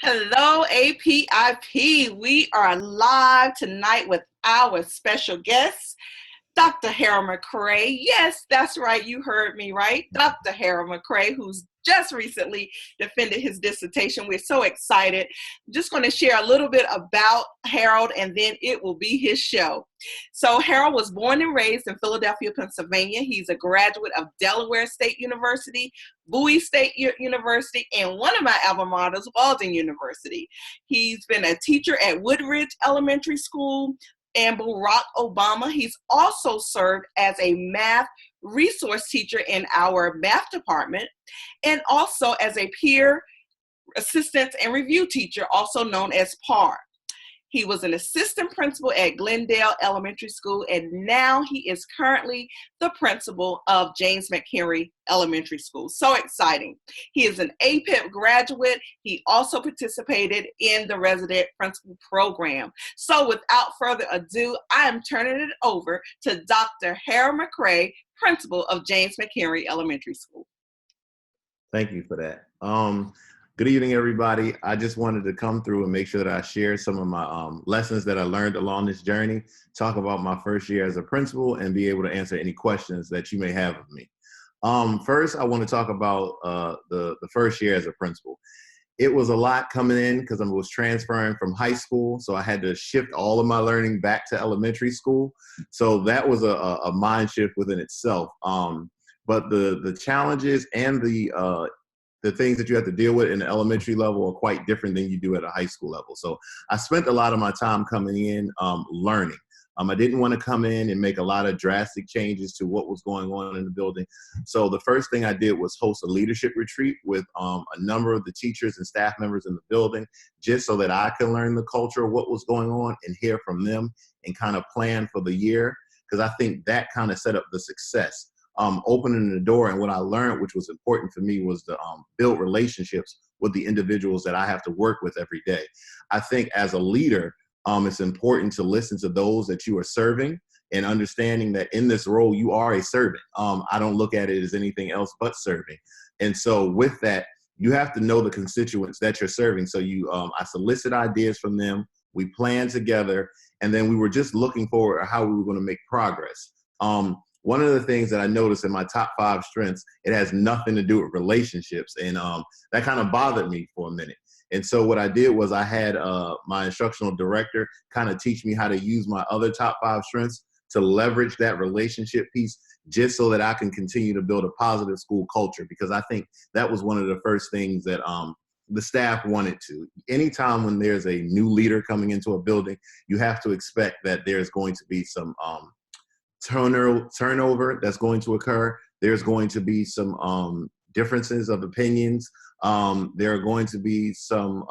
Hello, APIP. We are live tonight with our special guest, Dr. Harold McCray. Yes, that's right. You heard me right. Dr. Harold McCray, who's just recently defended his dissertation. We're so excited. I'm just going to share a little bit about Harold, and then it will be his show. So Harold was born and raised in Philadelphia, Pennsylvania. He's a graduate of Delaware State University, Bowie State University, and one of my alma maters, Walden University. He's been a teacher at Woodridge Elementary School and Barack Obama. He's also served as a math resource teacher in our math department and also as a peer assistance and review teacher, also known as PAR. He was an assistant principal at Glendale Elementary School, and now he is currently the principal of James McHenry Elementary School. So exciting. He is an APIP graduate. He also participated in the resident principal program. So without further ado, I am turning it over to Dr. Harold McCray, principal of James McHenry Elementary School. Thank you for that. Good evening, everybody. I just wanted to come through and make sure that I share some of my lessons that I learned along this journey, talk about my first year as a principal, and be able to answer any questions that you may have of me. First, I want to talk about the first year as a principal. It was a lot coming in because I was transferring from high school, so I had to shift all of my learning back to elementary school. So that was a mind shift within itself. But the challenges and the things that you have to deal with in the elementary level are quite different than you do at a high school level. So I spent a lot of my time coming in learning. I didn't want to come in and make a lot of drastic changes to what was going on in the building. So the first thing I did was host a leadership retreat with a number of the teachers and staff members in the building, just so that I could learn the culture of what was going on and hear from them and kind of plan for the year, because I think that kind of set up the success. Opening the door, and what I learned, which was important for me, was to build relationships with the individuals that I have to work with every day. I think as a leader, it's important to listen to those that you are serving and understanding that in this role, you are a servant. I don't look at it as anything else but serving. And so with that, you have to know the constituents that you're serving. So I solicit ideas from them, we plan together, and then we were just looking forward at how we were going to make progress. One of the things that I noticed in my top 5 strengths, it has nothing to do with relationships. And that kind of bothered me for a minute. And so what I did was I had my instructional director kind of teach me how to use my other top 5 strengths to leverage that relationship piece, just so that I can continue to build a positive school culture. Because I think that was one of the first things that the staff wanted to. Anytime when there's a new leader coming into a building, you have to expect that there's going to be some turnover that's going to occur. There's going to be some differences of opinions. There are going to be some,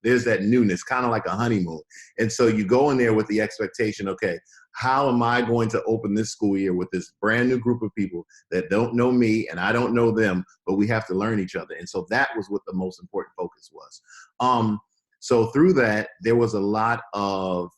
there's that newness, kind of like a honeymoon. And so you go in there with the expectation, okay, how am I going to open this school year with this brand new group of people that don't know me and I don't know them, but we have to learn each other. And so that was what the most important focus was. So through that, there was a lot of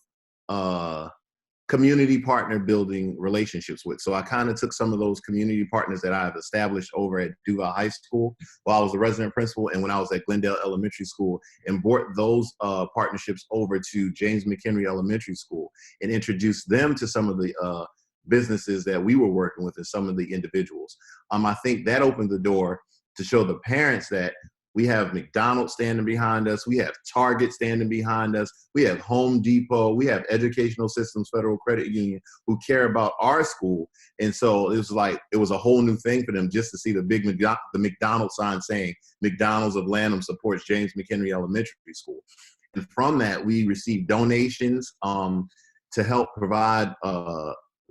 community partner building relationships with. So I kind of took some of those community partners that I've established over at Duval High School while I was a resident principal and when I was at Glendale Elementary School, and brought those partnerships over to James McHenry Elementary School and introduced them to some of the businesses that we were working with and some of the individuals. I think that opened the door to show the parents that we have McDonald's standing behind us. We have Target standing behind us. We have Home Depot. We have Educational Systems Federal Credit Union who care about our school. And so it was a whole new thing for them just to see the McDonald's sign saying McDonald's of Lanham supports James McHenry Elementary School. And from that, we received donations to help provide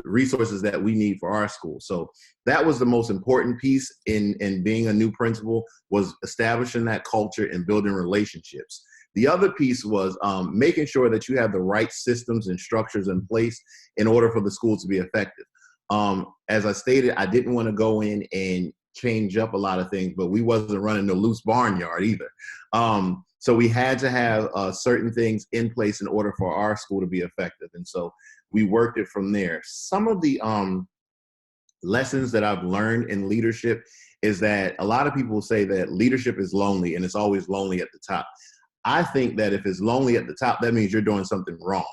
resources that we need for our school. So that was the most important piece in being a new principal, was establishing that culture and building relationships. The other piece was making sure that you have the right systems and structures in place in order for the school to be effective. As I stated, I didn't want to go in and change up a lot of things, but we wasn't running no loose barnyard either. So we had to have certain things in place in order for our school to be effective. And so we worked it from there. Some of the lessons that I've learned in leadership is that a lot of people say that leadership is lonely and it's always lonely at the top. I think that if it's lonely at the top, that means you're doing something wrong.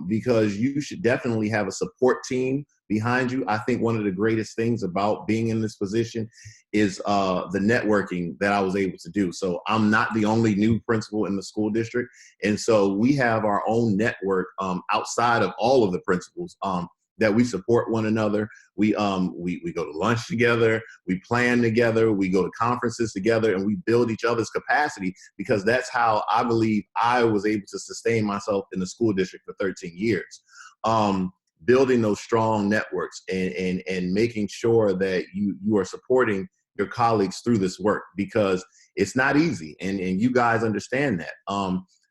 Because you should definitely have a support team behind you. I think one of the greatest things about being in this position is the networking that I was able to do. So I'm not the only new principal in the school district. And so we have our own network outside of all of the principals that we support one another. We go to lunch together, we plan together, we go to conferences together, and we build each other's capacity, because that's how I believe I was able to sustain myself in the school district for 13 years. Building those strong networks and making sure that you are supporting your colleagues through this work, because it's not easy, and you guys understand that.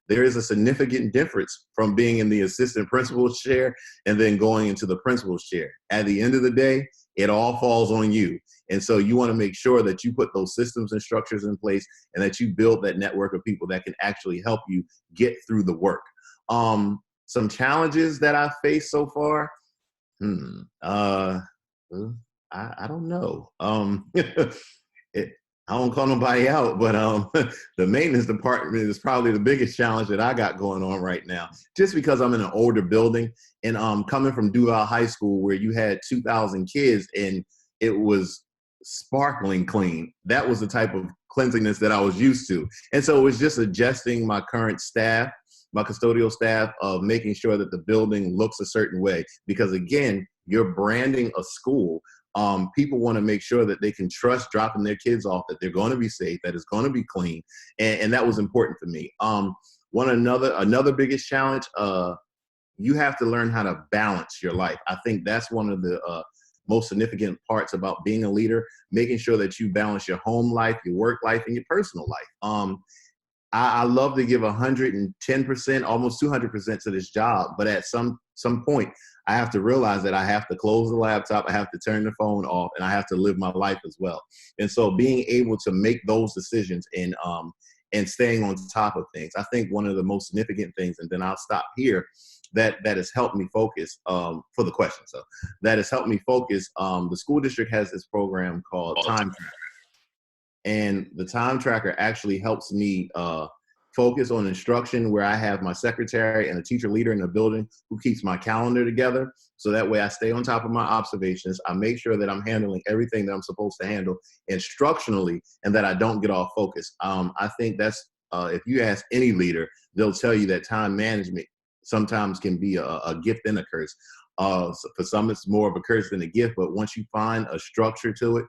There is a significant difference from being in the assistant principal's chair and then going into the principal's chair. At the end of the day, it all falls on you. And so you want to make sure that you put those systems and structures in place, and that you build that network of people that can actually help you get through the work. Some challenges that I've faced so far, I don't know. I don't call nobody out, but the maintenance department is probably the biggest challenge that I got going on right now, just because I'm in an older building, and coming from Duval High School, where you had 2,000 kids and it was sparkling clean. That was the type of cleanliness that I was used to. And so it was just adjusting my current staff, my custodial staff, of making sure that the building looks a certain way, because again, you're branding a school. People want to make sure that they can trust dropping their kids off, that they're going to be safe, that it's going to be clean. And that was important for me. Another biggest challenge, you have to learn how to balance your life. I think that's one of the most significant parts about being a leader, making sure that you balance your home life, your work life, and your personal life. I love to give 110%, almost 200% to this job, but at some point, I have to realize that I have to close the laptop, I have to turn the phone off, and I have to live my life as well. And so being able to make those decisions and staying on top of things, I think one of the most significant things, and then I'll stop here, that has helped me focus for the question. So that has helped me focus. The school district has this program called Time Tracker. And the time tracker actually helps me focus on instruction, where I have my secretary and a teacher leader in the building who keeps my calendar together. So that way I stay on top of my observations. I make sure that I'm handling everything that I'm supposed to handle instructionally, and that I don't get off focus. I think that's, if you ask any leader, they'll tell you that time management sometimes can be a gift and a curse. So for some, it's more of a curse than a gift, but once you find a structure to it,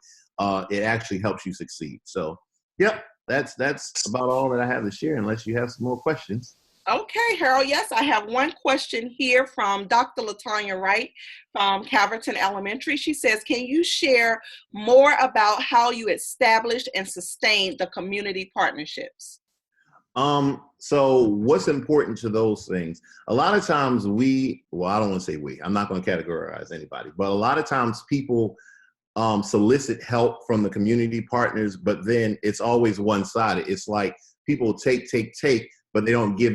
it actually helps you succeed. So, yep, that's about all that I have to share, unless you have some more questions. Okay, Harold. Yes, I have one question here from Dr. LaTanya Wright from Calverton Elementary. She says, can you share more about how you established and sustained the community partnerships? So what's important to those things? A lot of times I don't want to say we, I'm not going to categorize anybody, but a lot of times people solicit help from the community partners, but then it's always one-sided. It's like people take, but they don't give.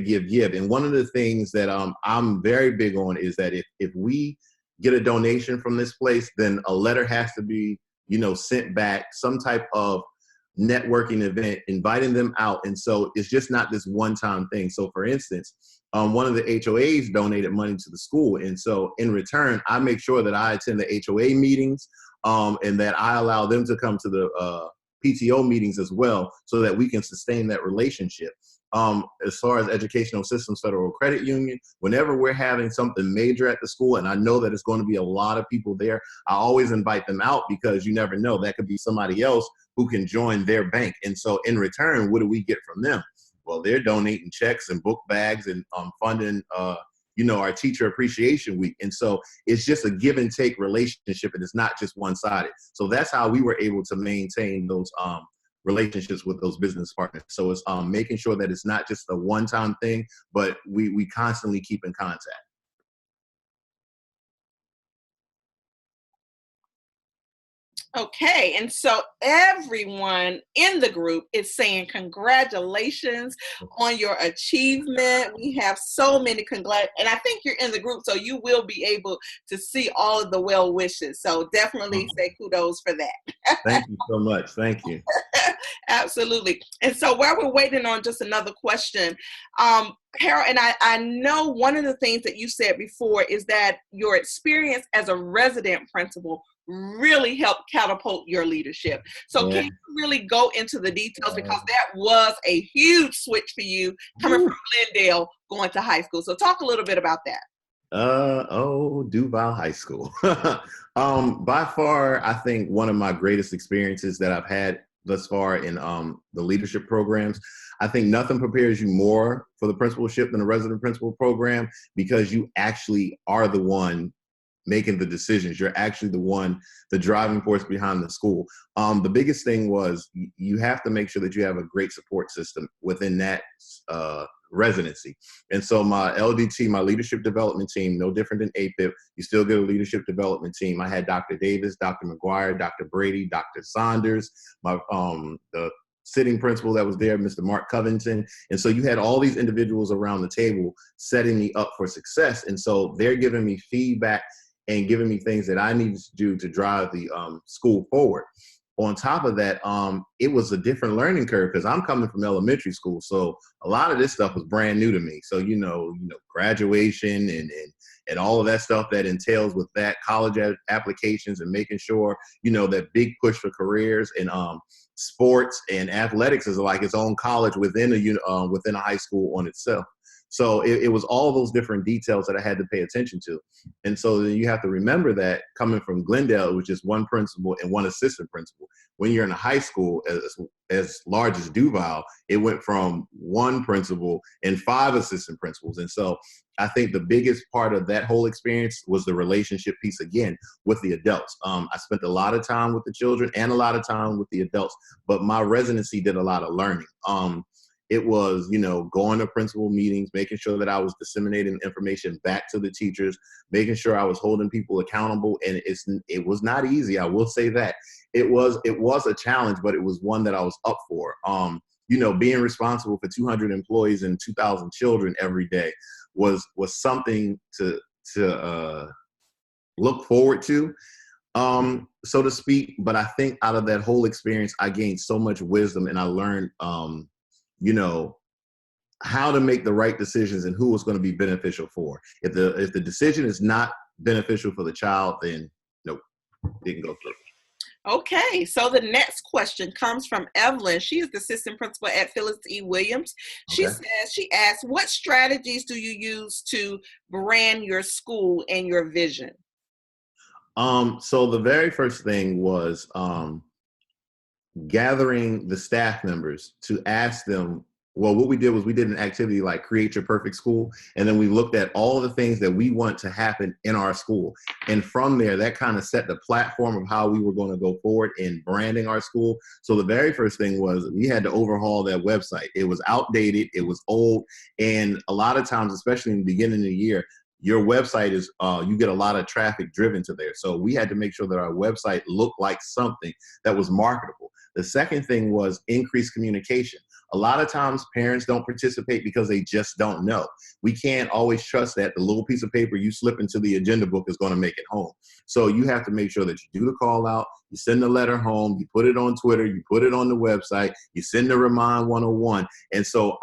And one of the things that I'm very big on is that if we get a donation from this place, then a letter has to be, sent back, some type of networking event, inviting them out. And so it's just not this one-time thing. So for instance, one of the HOAs donated money to the school. And so in return, I make sure that I attend the HOA meetings, and that I allow them to come to the PTO meetings as well, so that we can sustain that relationship. As far as Educational Systems Federal Credit Union, whenever we're having something major at the school, and I know that it's going to be a lot of people there, I always invite them out, because you never know, that could be somebody else who can join their bank. And so in return, what do we get from them? Well, they're donating checks and book bags and funding our Teacher Appreciation Week. And so it's just a give and take relationship, and it's not just one-sided. So that's how we were able to maintain those relationships with those business partners. So it's making sure that it's not just a one-time thing, but we constantly keep in contact. Okay, and so everyone in the group is saying congratulations on your achievement. We have so many and I think you're in the group, so you will be able to see all of the well wishes. So definitely say kudos for that. Thank you so much. Thank you. Absolutely. And so while we're waiting on just another question, Harold, and I know one of the things that you said before is that your experience as a resident principal really helped catapult your leadership. So Yeah. can you really go into the details, because that was a huge switch for you coming from Glendale going to high school. So talk a little bit about that. Duval High School. By far, I think one of my greatest experiences that I've had thus far in the leadership programs. I think nothing prepares you more for the principalship than a resident principal program, because you actually are the one making the decisions. You're actually the driving force behind the school. The biggest thing was you have to make sure that you have a great support system within that residency. And so my LDT, my leadership development team, no different than APIP, you still get a leadership development team. I had Dr. Davis, Dr. McGuire, Dr. Brady, Dr. Saunders, my the sitting principal that was there, Mr. Mark Covington. And so you had all these individuals around the table setting me up for success. And so they're giving me feedback and giving me things that I needed to do to drive the school forward. On top of that, it was a different learning curve because I'm coming from elementary school. So a lot of this stuff was brand new to me. So, graduation and all of that stuff that entails with that, college applications and making sure, that big push for careers and sports and athletics is like its own college within a high school on itself. So it was all those different details that I had to pay attention to. And so then you have to remember that coming from Glendale, which is one principal and one assistant principal, when you're in a high school as large as Duval, it went from one principal and 5 assistant principals. And so I think the biggest part of that whole experience was the relationship piece again with the adults. I spent a lot of time with the children and a lot of time with the adults, but my residency did a lot of learning. It was, going to principal meetings, making sure that I was disseminating information back to the teachers, making sure I was holding people accountable. And it was not easy. I will say that it was a challenge, but it was one that I was up for. Being responsible for 200 employees and 2,000 children every day was something to look forward to, so to speak. But I think out of that whole experience, I gained so much wisdom, and I learned, how to make the right decisions and who it's going to be beneficial for. If the decision is not beneficial for the child, then nope, didn't go through. Okay, so the next question comes from Evelyn. She is the assistant principal at Phyllis E. Williams. She asks, what strategies do you use to brand your school and your vision? So the very first thing was gathering the staff members to ask them, well, what we did was we did an activity like Create Your Perfect School. And then we looked at all the things that we want to happen in our school. And from there, that kind of set the platform of how we were going to go forward in branding our school. So the very first thing was we had to overhaul that website. It was outdated. It was old. And a lot of times, especially in the beginning of the year, your website is, you get a lot of traffic driven to there. So we had to make sure that our website looked like something that was marketable. The second thing was increased communication. A lot of times parents don't participate because they just don't know. We can't always trust that the little piece of paper you slip into the agenda book is going to make it home. So you have to make sure that you do the call out, you send the letter home, you put it on Twitter, you put it on the website, you send the Remind 101. And so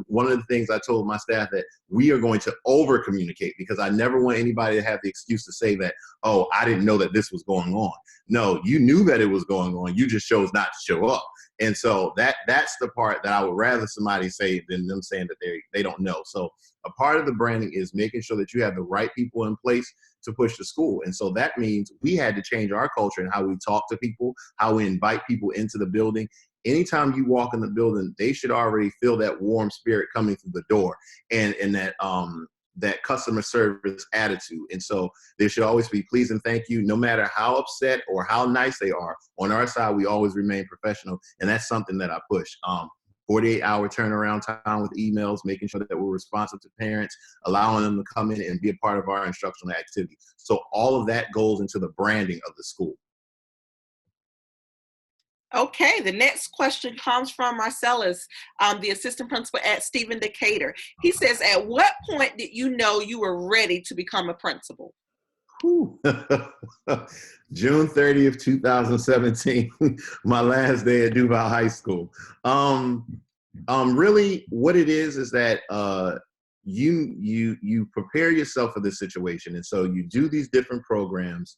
one of the things I told my staff that we are going to over communicate, because I never want anybody to have the excuse to say that, oh, I didn't know that this was going on. No, you knew that it was going on. You just chose not to show up. And so that's the part that I would rather somebody say than them saying that they don't know. So a part of the branding is making sure that you have the right people in place to push the school. And so that means we had to change our culture and how we talk to people, how we invite people into the building. Anytime you walk in the building, they should already feel that warm spirit coming through the door and that customer service attitude. And so there should always be please and thank you, no matter how upset or how nice they are. On our side, we always remain professional. And that's something that I push. 48-hour turnaround time with emails, making sure that we're responsive to parents, allowing them to come in and be a part of our instructional activity. So all of that goes into the branding of the school. Okay, the next question comes from Marcellus, the assistant principal at Stephen Decatur. He says, at what point did you know you were ready to become a principal? June 30th, 2017, my last day at Duval High School. Really what it is that you prepare yourself for this situation. And so you do these different programs.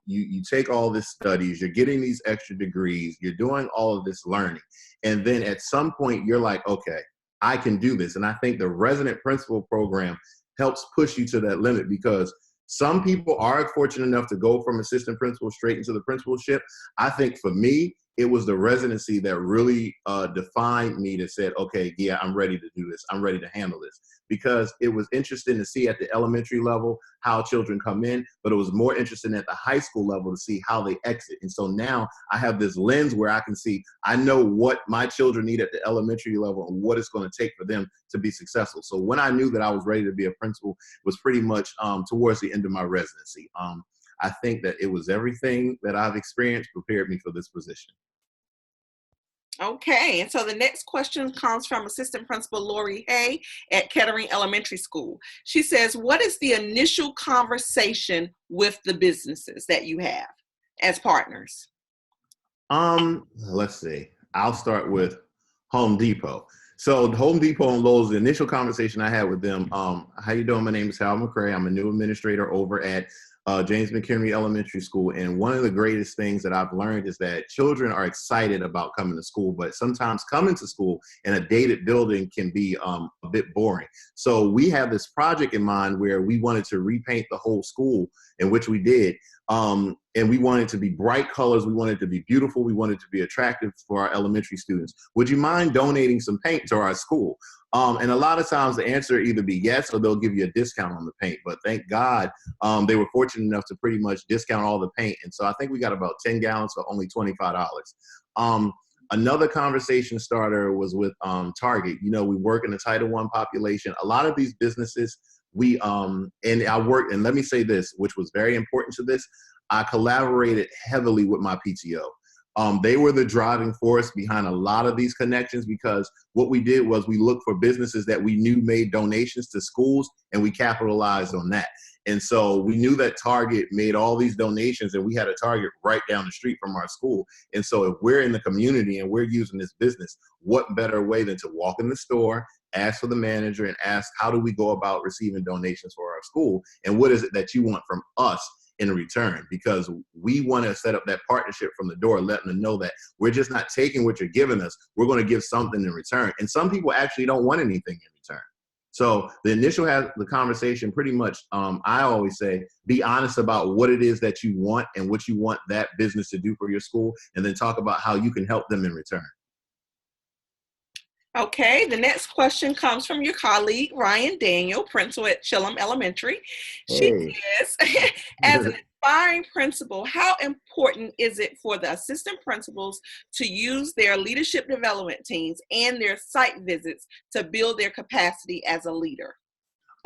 You take all this studies, you're getting these extra degrees, you're doing all of this learning. And then at some point you're like, okay, I can do this. And I think the resident principal program helps push you to that limit, because some people are fortunate enough to go from assistant principal straight into the principalship. I think for me, it was the residency that really defined me, that said, okay, yeah, I'm ready to do this. I'm ready to handle this. Because it was interesting to see at the elementary level how children come in, but it was more interesting at the high school level to see how they exit. And so now I have this lens where I can see, I know what my children need at the elementary level and what it's going to take for them to be successful. So when I knew that I was ready to be a principal was pretty much towards the end of my residency. I think that it was everything that I've experienced prepared me for this position. Okay, and so the next question comes from Assistant Principal Lori Hay at Kettering Elementary School. She says, what is the initial conversation with the businesses that you have as partners? Let's see. I'll start with Home Depot. So Home Depot and Lowe's, the initial conversation I had with them, how you doing? My name is Hal McCray. I'm a new administrator over at James McHenry Elementary School. And one of the greatest things that I've learned is that children are excited about coming to school, but sometimes coming to school in a dated building can be a bit boring. So we have this project in mind where we wanted to repaint the whole school, in which we did. And we want it to be bright colors. We want it to be beautiful. We want it to be attractive for our elementary students. Would you mind donating some paint to our school? And a lot of times the answer either be yes, or they'll give you a discount on the paint. But thank God they were fortunate enough to pretty much discount all the paint. And so I think we got about 10 gallons for only $25. Another conversation starter was with Target. You know, we work in the Title I population. A lot of these businesses, and I worked, and let me say this, which was very important to this, I collaborated heavily with my PTO. They were the driving force behind a lot of these connections, because what we did was we looked for businesses that we knew made donations to schools, and we capitalized on that. And so we knew that Target made all these donations, and we had a Target right down the street from our school. And so if we're in the community and we're using this business, what better way than to walk in the store, ask for the manager, and ask, how do we go about receiving donations for our school? And what is it that you want from us in return? Because we want to set up that partnership from the door, letting them know that we're just not taking what you're giving us. We're going to give something in return. And some people actually don't want anything in return. So the initial the conversation pretty much, I always say, be honest about what it is that you want and what you want that business to do for your school, and then talk about how you can help them in return. Okay, the next question comes from your colleague, Ryan Daniel, principal at Chillum Elementary. She says, as an aspiring principal, how important is it for the assistant principals to use their leadership development teams and their site visits to build their capacity as a leader?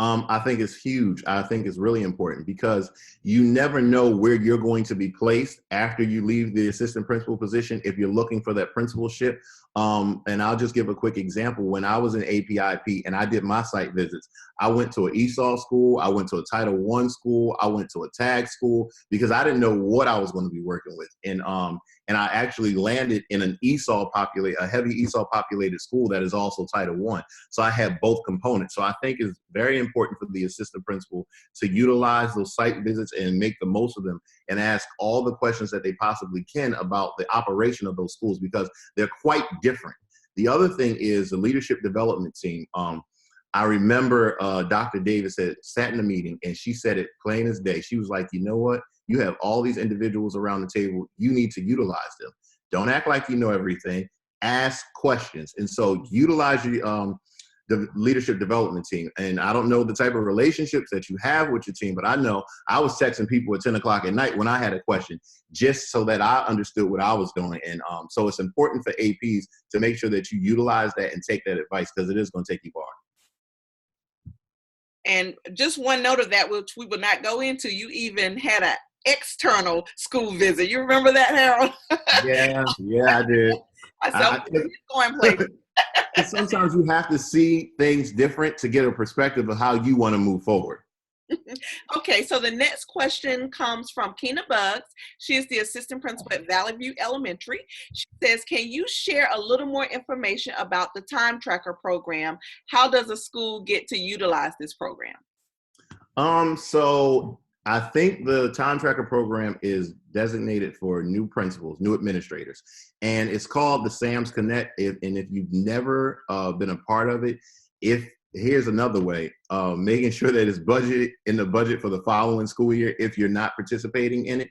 I think it's huge. I think it's really important, because you never know where you're going to be placed after you leave the assistant principal position if you're looking for that principalship. And I'll just give a quick example. When I was in APIP and I did my site visits, I went to an ESOL school, I went to a Title I school, I went to a TAG school, because I didn't know what I was going to be working with. And I actually landed in an a heavy ESOL populated school that is also Title I. So I had both components. So I think it's very important for the assistant principal to utilize those site visits and make the most of them, and ask all the questions that they possibly can about the operation of those schools, because they're quite different. The other thing is the leadership development team. I remember Dr. Davis sat in a meeting, and she said it plain as day. She was like, you know what? You have all these individuals around the table. You need to utilize them. Don't act like you know everything. Ask questions. And so utilize your the leadership development team. And I don't know the type of relationships that you have with your team, but I know I was texting people at 10 o'clock at night when I had a question, just so that I understood what I was doing. And so it's important for APs to make sure that you utilize that and take that advice, because it is going to take you far. And just one note of that, which we will not go into, you even had external school visit. You remember that, Harold? Yeah, I did. I said, okay, he's going places. Because sometimes you have to see things different to get a perspective of how you want to move forward. Okay, so the next question comes from Keena Buggs. She is the assistant principal at Valley View Elementary. She says, can you share a little more information about the time tracker program? How does a school get to utilize this program? So I think the time tracker program is designated for new principals, new administrators, and it's called the Sam's Connect. And if you've never been a part of it, here's another way, making sure that it's budgeted in the budget for the following school year if you're not participating in it,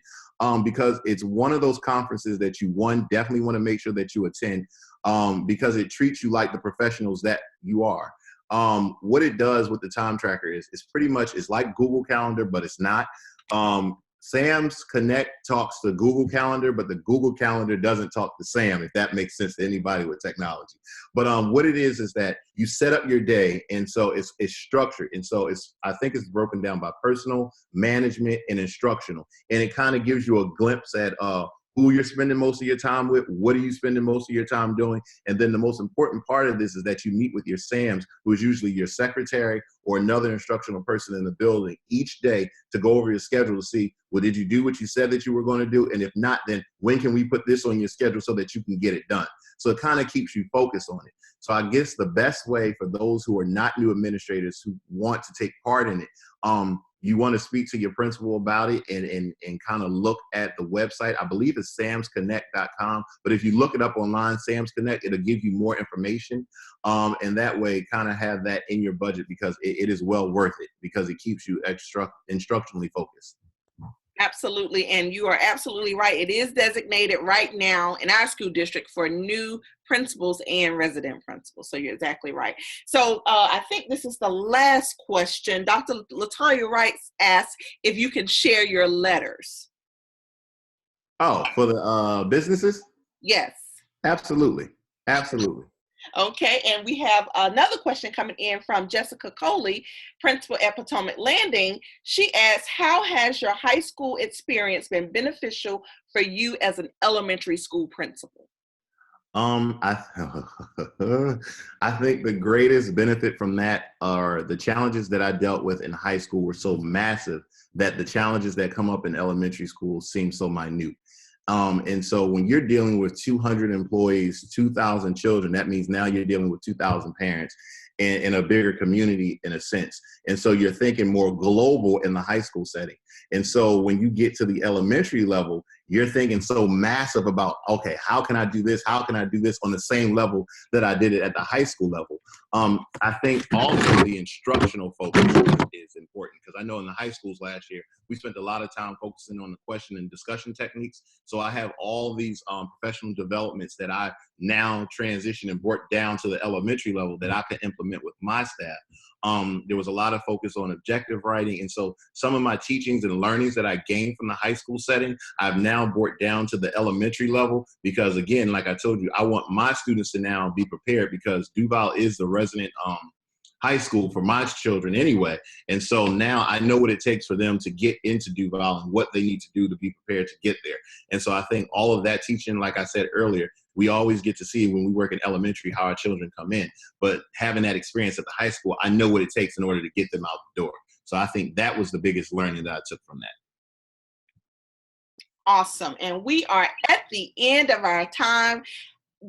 because it's one of those conferences that you definitely want to make sure that you attend, because it treats you like the professionals that you are. What it does with the time tracker is pretty much, it's like Google Calendar, but it's not. Sam's Connect talks to Google Calendar, but the Google Calendar doesn't talk to Sam, if that makes sense to anybody with technology. But what it is that you set up your day, and so it's structured. And so I think it's broken down by personal, management, and instructional. And it kind of gives you a glimpse at who you're spending most of your time with, what are you spending most of your time doing, and then the most important part of this is that you meet with your SAMs, who is usually your secretary or another instructional person in the building each day to go over your schedule to see, well, did you do what you said that you were going to do? And if not, then when can we put this on your schedule so that you can get it done? So it kind of keeps you focused on it. So I guess the best way for those who are not new administrators who want to take part in it, you want to speak to your principal about it and kind of look at the website. I believe it's samsconnect.com, but if you look it up online, Sam's Connect, it'll give you more information. And that way kind of have that in your budget, because it is well worth it, because it keeps you instructionally focused. Absolutely, and you are absolutely right. It is designated right now in our school district for new principals and resident principals. So you're exactly right. So I think this is the last question. Dr. Latoya Wright asks if you can share your letters. Oh, for the businesses? Yes. Absolutely. Absolutely. Okay, and we have another question coming in from Jessica Coley, principal at Potomac Landing. She asks, how has your high school experience been beneficial for you as an elementary school principal? I think the greatest benefit from that are the challenges that I dealt with in high school were so massive that the challenges that come up in elementary school seem so minute. And so when you're dealing with 200 employees, 2,000 children, that means now you're dealing with 2,000 parents in a bigger community in a sense. And so you're thinking more global in the high school setting. And so when you get to the elementary level, you're thinking so massive about, okay, how can I do this? How can I do this on the same level that I did it at the high school level? I think also the instructional focus is important, because I know in the high schools last year, we spent a lot of time focusing on the question and discussion techniques. So I have all these professional developments that I now transition and brought down to the elementary level that I can implement with my staff. There was a lot of focus on objective writing. And so some of my teachings and learnings that I gained from the high school setting, I've now brought down to the elementary level, because again, like I told you, I want my students to now be prepared, because Duval is the resident high school for my children anyway. And so now I know what it takes for them to get into Duval and what they need to do to be prepared to get there. And so I think all of that teaching, like I said earlier, we always get to see when we work in elementary how our children come in. But having that experience at the high school, I know what it takes in order to get them out the door. So I think that was the biggest learning that I took from that. Awesome. And we are at the end of our time.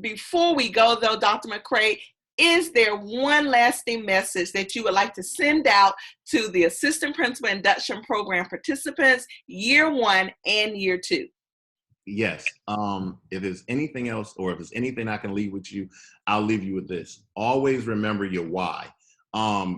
Before we go, though, Dr. McCray, is there one lasting message that you would like to send out to the assistant principal induction program participants, year 1 and year 2? Yes. If there's anything else, or if there's anything I can leave with you, I'll leave you with this. Always remember your why.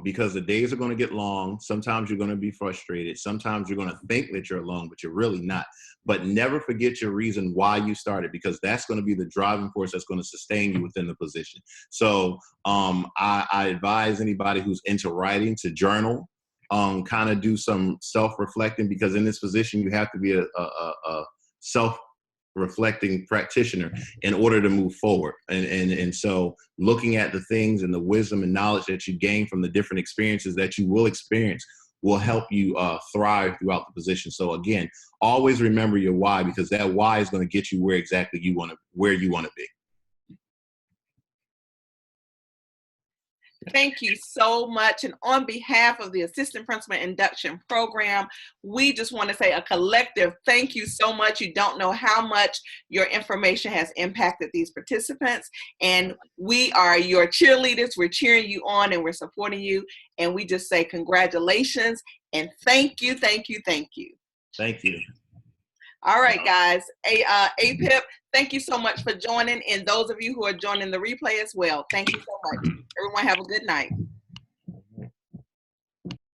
Because the days are going to get long. Sometimes you're going to be frustrated. Sometimes you're going to think that you're alone, but you're really not. But never forget your reason why you started, because that's going to be the driving force that's going to sustain you within the position. So I advise anybody who's into writing to journal, kind of do some self-reflecting, because in this position, you have to be a self-reflecting practitioner in order to move forward. And so looking at the things and the wisdom and knowledge that you gain from the different experiences that you will experience will help you thrive throughout the position. So again, always remember your why, because that why is going to get you where exactly you want to be. Thank you so much. And on behalf of the Assistant Principal Induction Program, we just want to say a collective thank you so much. You don't know how much your information has impacted these participants. And we are your cheerleaders. We're cheering you on and we're supporting you. And we just say congratulations and thank you, thank you, thank you. Thank you. All right, guys. APIP, thank you so much for joining. And those of you who are joining the replay as well, thank you so much. Everyone have a good night.